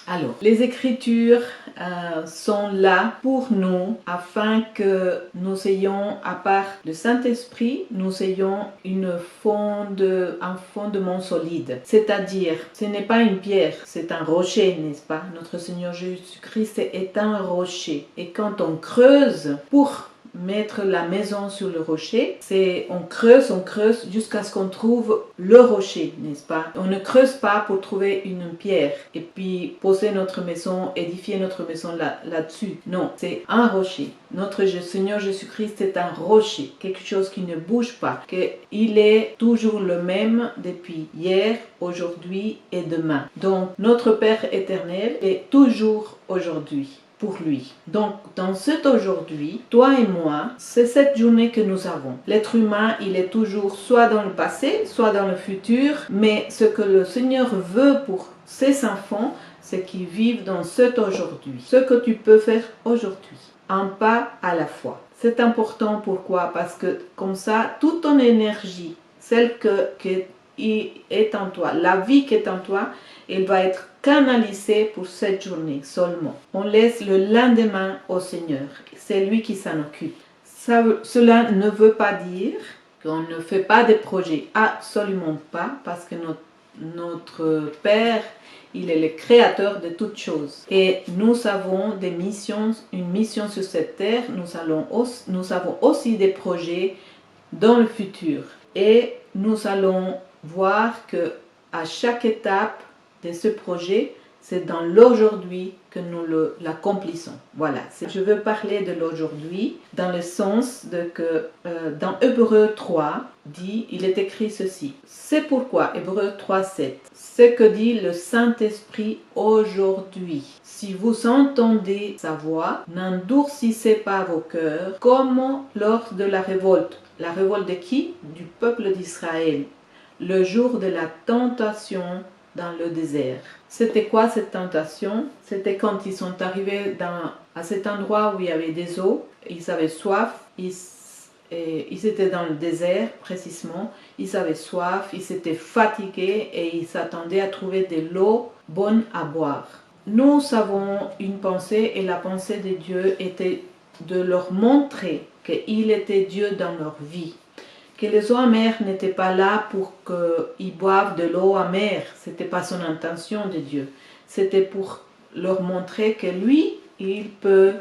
Alors, les Écritures sont là pour nous afin que nous ayons, à part le Saint-Esprit, nous ayons un fondement solide. C'est-à-dire, ce n'est pas une pierre, c'est un rocher, n'est-ce pas? Notre Seigneur Jésus-Christ est un rocher. Et quand on creuse pour mettre la maison sur le rocher, on creuse jusqu'à ce qu'on trouve le rocher, n'est-ce pas? On ne creuse pas pour trouver une pierre et puis poser notre maison, édifier notre maison là-dessus. Non, c'est un rocher. Notre Seigneur Jésus-Christ est un rocher, quelque chose qui ne bouge pas, qu'il est toujours le même depuis hier, aujourd'hui et demain. Donc, notre Père éternel est toujours aujourd'hui. Pour lui. Donc, dans cet aujourd'hui, toi et moi, c'est cette journée que nous avons. L'être humain, il est toujours soit dans le passé, soit dans le futur, mais ce que le Seigneur veut pour ses enfants, c'est qu'ils vivent dans cet aujourd'hui. Ce que tu peux faire aujourd'hui, un pas à la fois. C'est important, pourquoi? Parce que comme ça, toute ton énergie, celle qui est en toi, la vie qui est en toi, elle va être canalisée pour cette journée seulement. On laisse le lendemain au Seigneur. C'est lui qui s'en occupe. Cela ne veut pas dire qu'on ne fait pas des projets. Absolument pas, parce que notre Père, il est le créateur de toutes choses. Et nous avons une mission sur cette terre. Nous avons aussi des projets dans le futur. Et nous allons voir que à chaque étape de ce projet, c'est dans l'aujourd'hui que nous l'accomplissons. Voilà, je veux parler de l'aujourd'hui dans le sens de que dans Hébreux 3, il est écrit ceci. C'est pourquoi, Hébreux 3, 7, ce que dit le Saint-Esprit aujourd'hui. Si vous entendez sa voix, n'endurcissez pas vos cœurs comme lors de la révolte. La révolte de qui? Du peuple d'Israël. Le jour de la tentation dans le désert. C'était quoi cette tentation? C'était quand ils sont arrivés à cet endroit où il y avait des eaux, ils avaient soif, ils étaient dans le désert précisément, ils avaient soif, ils étaient fatigués et ils s'attendaient à trouver de l'eau bonne à boire. Nous avons une pensée et la pensée de Dieu était de leur montrer qu'il était Dieu dans leur vie. Que les eaux amères n'étaient pas là pour qu'ils boivent de l'eau amère. Ce n'était pas son intention de Dieu. C'était pour leur montrer que lui, il peut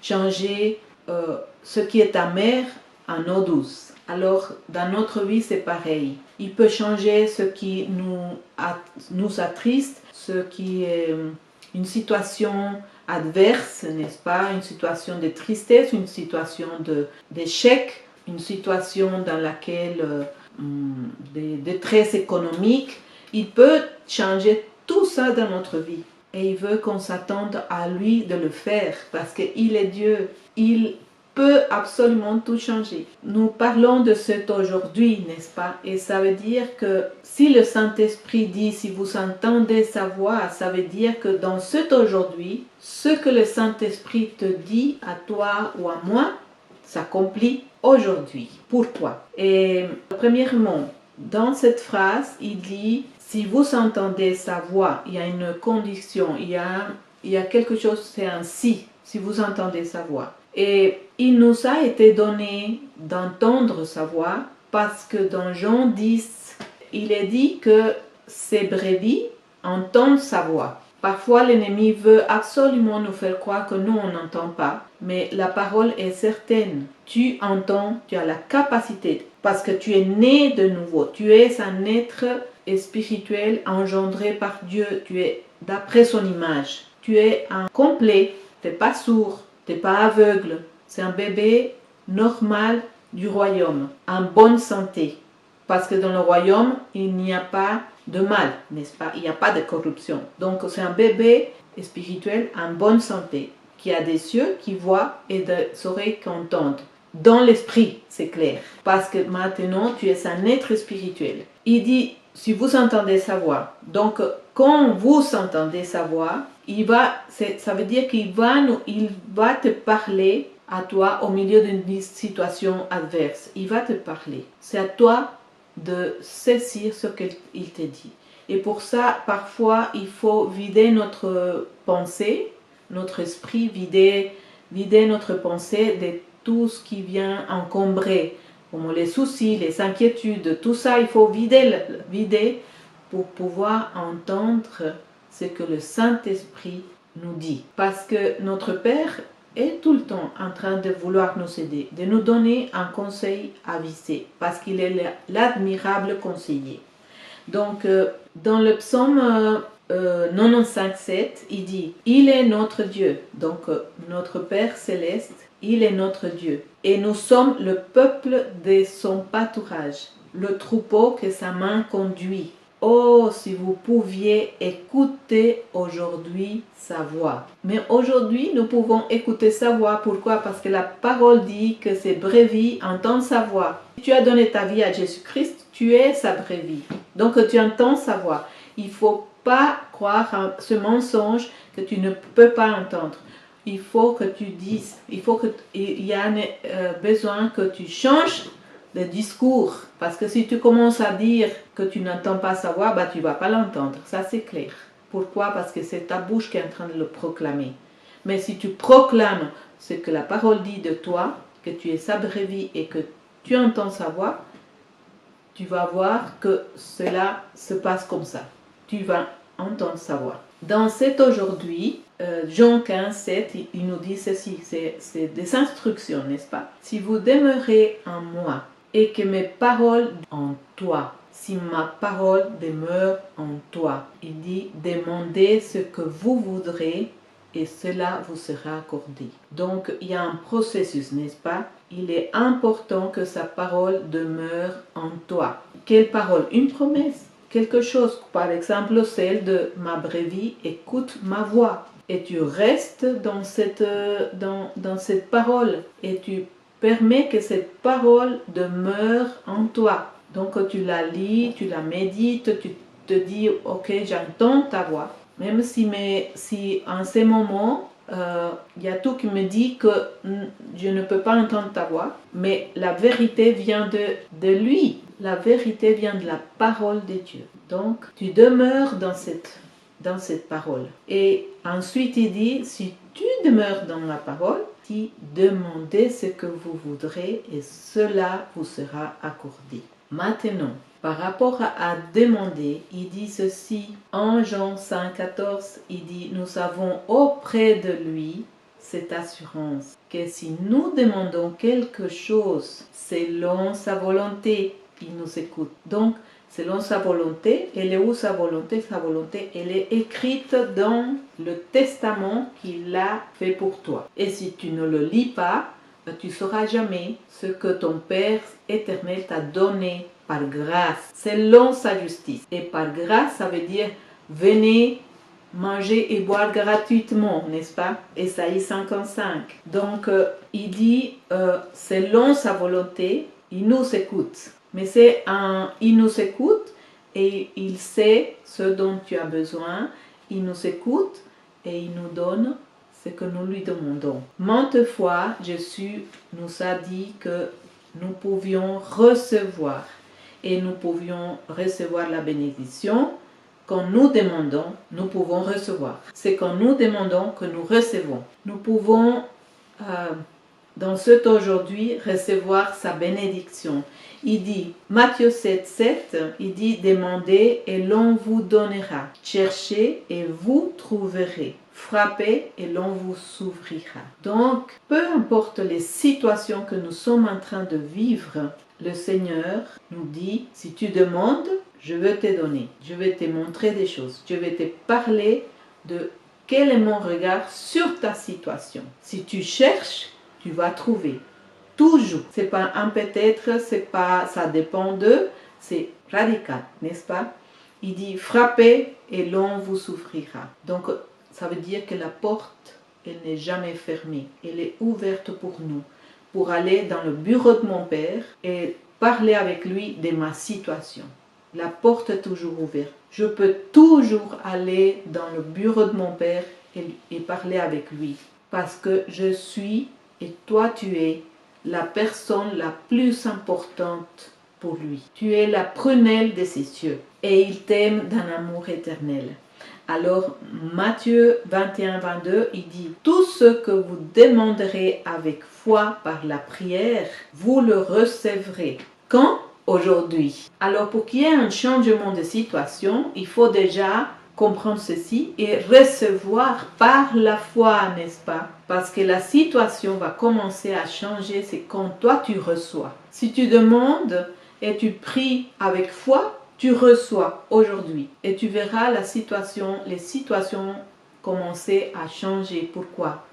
changer ce qui est amer en eau douce. Alors, dans notre vie, c'est pareil. Il peut changer ce qui nous attriste, ce qui est une situation adverse, n'est-ce pas? Une situation de tristesse, une situation d'échec, une situation dans laquelle des détresse économique, il peut changer tout ça dans notre vie. Et il veut qu'on s'attende à lui de le faire parce qu'il est Dieu. Il peut absolument tout changer. Nous parlons de cet aujourd'hui, n'est-ce pas? Et ça veut dire que si le Saint-Esprit dit, si vous entendez sa voix, ça veut dire que dans cet aujourd'hui, ce que le Saint-Esprit te dit à toi ou à moi, s'accomplit aujourd'hui pour toi. Et premièrement, dans cette phrase, il dit, si vous entendez sa voix, il y a une condition, il y a quelque chose, c'est un si vous entendez sa voix. Et il nous a été donné d'entendre sa voix parce que dans Jean 10, il est dit que ces brebis entendent sa voix. Parfois, l'ennemi veut absolument nous faire croire que nous, on n'entend pas. Mais la parole est certaine. Tu entends, tu as la capacité. Parce que tu es né de nouveau. Tu es un être spirituel engendré par Dieu. Tu es d'après son image. Tu es un complet. Tu n'es pas sourd. Tu n'es pas aveugle. C'est un bébé normal du royaume. En bonne santé. Parce que dans le royaume, il n'y a pas de mal, n'est-ce pas? Il n'y a pas de corruption. Donc c'est un bébé spirituel en bonne santé, qui a des yeux qui voient et des oreilles qui entendent. Dans l'esprit, c'est clair. Parce que maintenant, tu es un être spirituel. Il dit, si vous entendez sa voix, donc quand vous entendez sa voix, ça veut dire qu'il va te parler à toi au milieu d'une situation adverse. Il va te parler. C'est à toi de saisir ce qu'il te dit. Et pour ça, parfois, il faut vider notre pensée, notre esprit, vider notre pensée de tout ce qui vient encombrer, comme les soucis, les inquiétudes, tout ça, il faut vider pour pouvoir entendre ce que le Saint-Esprit nous dit. Parce que notre Père est tout le temps en train de vouloir nous aider, de nous donner un conseil avisé, parce qu'il est l'admirable conseiller. Donc, dans le psaume 95,7, il dit « Il est notre Dieu ». Donc, notre Père céleste, il est notre Dieu. Et nous sommes le peuple de son pâturage, le troupeau que sa main conduit. Oh, si vous pouviez écouter aujourd'hui sa voix. Mais aujourd'hui, nous pouvons écouter sa voix. Pourquoi? Parce que la parole dit que ses brebis entendent sa voix. Si tu as donné ta vie à Jésus-Christ, tu es sa brebis. Donc, tu entends sa voix. Il ne faut pas croire à ce mensonge que tu ne peux pas entendre. Il faut que tu dises, il y a besoin que tu changes de discours. Parce que si tu commences à dire que tu n'entends pas sa voix, tu ne vas pas l'entendre. Ça, c'est clair. Pourquoi? Parce que c'est ta bouche qui est en train de le proclamer. Mais si tu proclames ce que la parole dit de toi, que tu es sa brebis et que tu entends sa voix, tu vas voir que cela se passe comme ça. Tu vas entendre sa voix. Dans cet aujourd'hui, Jean 15,7, il nous dit ceci, c'est des instructions, n'est-ce pas? Si vous demeurez en moi et que mes paroles en toi, si ma parole demeure en toi, il dit demandez ce que vous voudrez et cela vous sera accordé. Donc il y a un processus, n'est-ce pas? Il est important que sa parole demeure en toi. Quelle parole? Une promesse. Quelque chose, par exemple celle de ma brebis, écoute ma voix. Et tu restes dans cette parole et tu permets que cette parole demeure en toi. Donc tu la lis, tu la médites, tu te dis ok, j'entends ta voix. Même si en ces moments, il y a tout qui me dit que je ne peux pas entendre ta voix, mais la vérité vient de lui. La vérité vient de la parole de Dieu. Donc, tu demeures dans cette parole. Et ensuite, il dit, si tu demeures dans la parole, tu demandez ce que vous voudrez et cela vous sera accordé. Maintenant, par rapport à demander, il dit ceci, en Jean 5,14, il dit, nous avons auprès de lui cette assurance que si nous demandons quelque chose selon sa volonté, il nous écoute. Donc, selon sa volonté, elle est où sa volonté? Sa volonté, elle est écrite dans le testament qu'il a fait pour toi. Et si tu ne le lis pas, tu ne sauras jamais ce que ton Père éternel t'a donné par grâce, selon sa justice. Et par grâce, ça veut dire venez manger et boire gratuitement, n'est-ce pas? Ésaïe 55. Donc, il dit, selon sa volonté, il nous écoute. Mais il nous écoute et il sait ce dont tu as besoin. Il nous écoute et il nous donne ce que nous lui demandons. Maintes fois, Jésus nous a dit que nous pouvions recevoir et nous pouvions recevoir la bénédiction. Quand nous demandons, nous pouvons recevoir. C'est quand nous demandons que nous recevons. Nous pouvons, dans cet aujourd'hui, recevoir sa bénédiction. Il dit, Matthieu 7,7, il dit, demandez et l'on vous donnera. Cherchez et vous trouverez. Frappez et l'on vous s'ouvrira. Donc, peu importe les situations que nous sommes en train de vivre, le Seigneur nous dit, si tu demandes, je vais te donner, je vais te montrer des choses, je vais te parler de quel est mon regard sur ta situation. Si tu cherches, tu vas trouver. Toujours. C'est pas un peut-être, c'est pas, ça dépend de, c'est radical, n'est-ce pas? Il dit frappez et l'on vous ouvrira. Donc, ça veut dire que la porte, elle n'est jamais fermée. Elle est ouverte pour nous, pour aller dans le bureau de mon Père et parler avec lui de ma situation. La porte est toujours ouverte. Je peux toujours aller dans le bureau de mon Père et parler avec lui. Parce que je suis et toi tu es la personne la plus importante pour lui. Tu es la prunelle de ses yeux et il t'aime d'un amour éternel. Alors Matthieu 21-22, il dit « Tout ce que vous demanderez avec foi par la prière, vous le recevrez. » Quand? Aujourd'hui. Alors pour qu'il y ait un changement de situation, il faut déjà comprendre ceci et recevoir par la foi, n'est-ce pas? Parce que la situation va commencer à changer, c'est quand toi tu reçois. Si tu demandes et tu pries avec foi, tu reçois aujourd'hui et tu verras les situations commencer à changer. Pourquoi?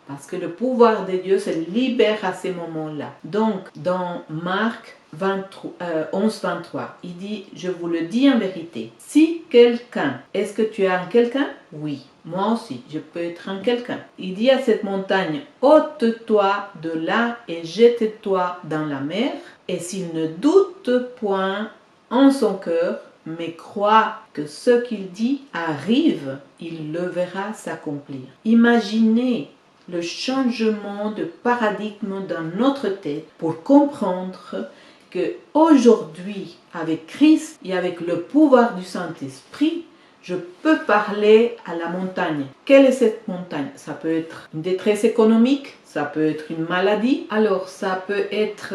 Parce que le pouvoir de Dieu se libère à ces moments-là. Donc, dans Marc 11-23, il dit, je vous le dis en vérité, si quelqu'un, est-ce que tu es un quelqu'un? Oui, moi aussi, je peux être un quelqu'un. Il dit à cette montagne, ôte-toi de là et jette-toi dans la mer. Et s'il ne doute point en son cœur, mais croit que ce qu'il dit arrive, il le verra s'accomplir. Imaginez le changement de paradigme dans notre tête pour comprendre que aujourd'hui, avec Christ et avec le pouvoir du Saint-Esprit, je peux parler à la montagne. Quelle est cette montagne? Ça peut être une détresse économique, ça peut être une maladie, alors ça peut être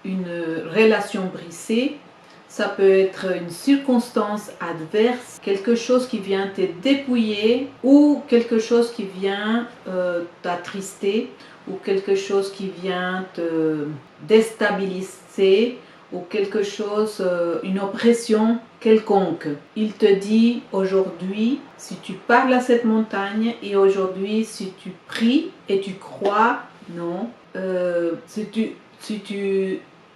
une relation brisée, ça peut être une circonstance adverse, quelque chose qui vient te dépouiller ou quelque chose qui vient t'attrister ou quelque chose qui vient te déstabiliser ou quelque chose, une oppression quelconque. Il te dit aujourd'hui, si tu parles à cette montagne et aujourd'hui si tu pries et tu crois, non,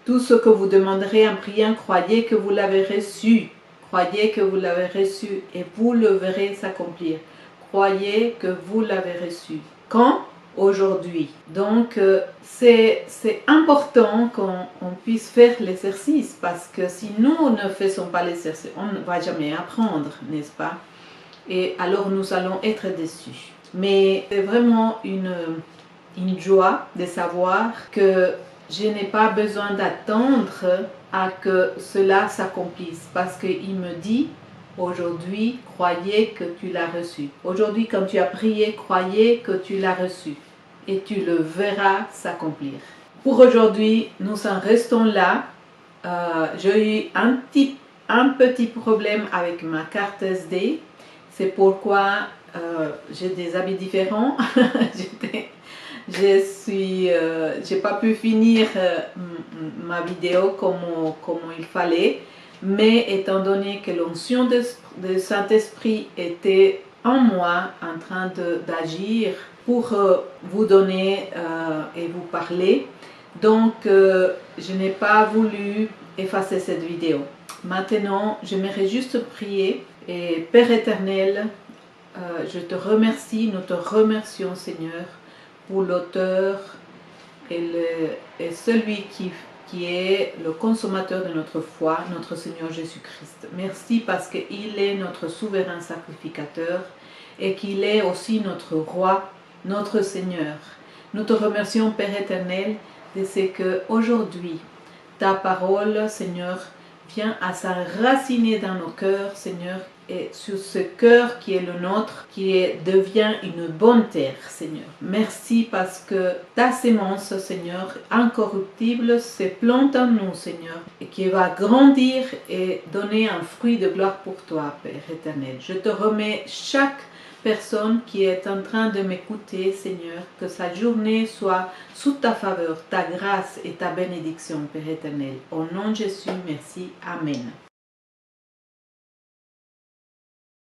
tout ce que vous demanderez en priant, croyez que vous l'avez reçu. Croyez que vous l'avez reçu et vous le verrez s'accomplir. Croyez que vous l'avez reçu. Quand? Aujourd'hui. Donc, c'est important qu'on puisse faire l'exercice parce que si nous ne faisons pas l'exercice, on ne va jamais apprendre, n'est-ce pas? Et alors, nous allons être déçus. Mais c'est vraiment une joie de savoir que je n'ai pas besoin d'attendre à que cela s'accomplisse parce qu'il me dit aujourd'hui, croyez que tu l'as reçu. Aujourd'hui, quand tu as prié, croyez que tu l'as reçu et tu le verras s'accomplir. Pour aujourd'hui, nous en restons là. J'ai eu un petit problème avec ma carte SD. C'est pourquoi j'ai des habits différents. J'ai pas pu finir ma vidéo comme il fallait, mais étant donné que l'onction de Saint-Esprit était en moi en train d'agir pour vous donner et vous parler, donc je n'ai pas voulu effacer cette vidéo. Maintenant, j'aimerais juste prier et Père éternel, je te remercie, nous te remercions Seigneur pour l'auteur et celui qui est le consommateur de notre foi, notre Seigneur Jésus-Christ. Merci parce qu'il est notre souverain sacrificateur et qu'il est aussi notre roi, notre Seigneur. Nous te remercions Père éternel de ce qu'aujourd'hui, ta parole, Seigneur, vient à s'enraciner dans nos cœurs, Seigneur, et sur ce cœur qui est le nôtre, devient une bonne terre, Seigneur. Merci parce que ta sémence, Seigneur, incorruptible, se plante en nous, Seigneur, et qui va grandir et donner un fruit de gloire pour toi, Père éternel. Je te remets chaque personne qui est en train de m'écouter, Seigneur, que sa journée soit sous ta faveur, ta grâce et ta bénédiction, Père éternel. Au nom de Jésus, merci. Amen.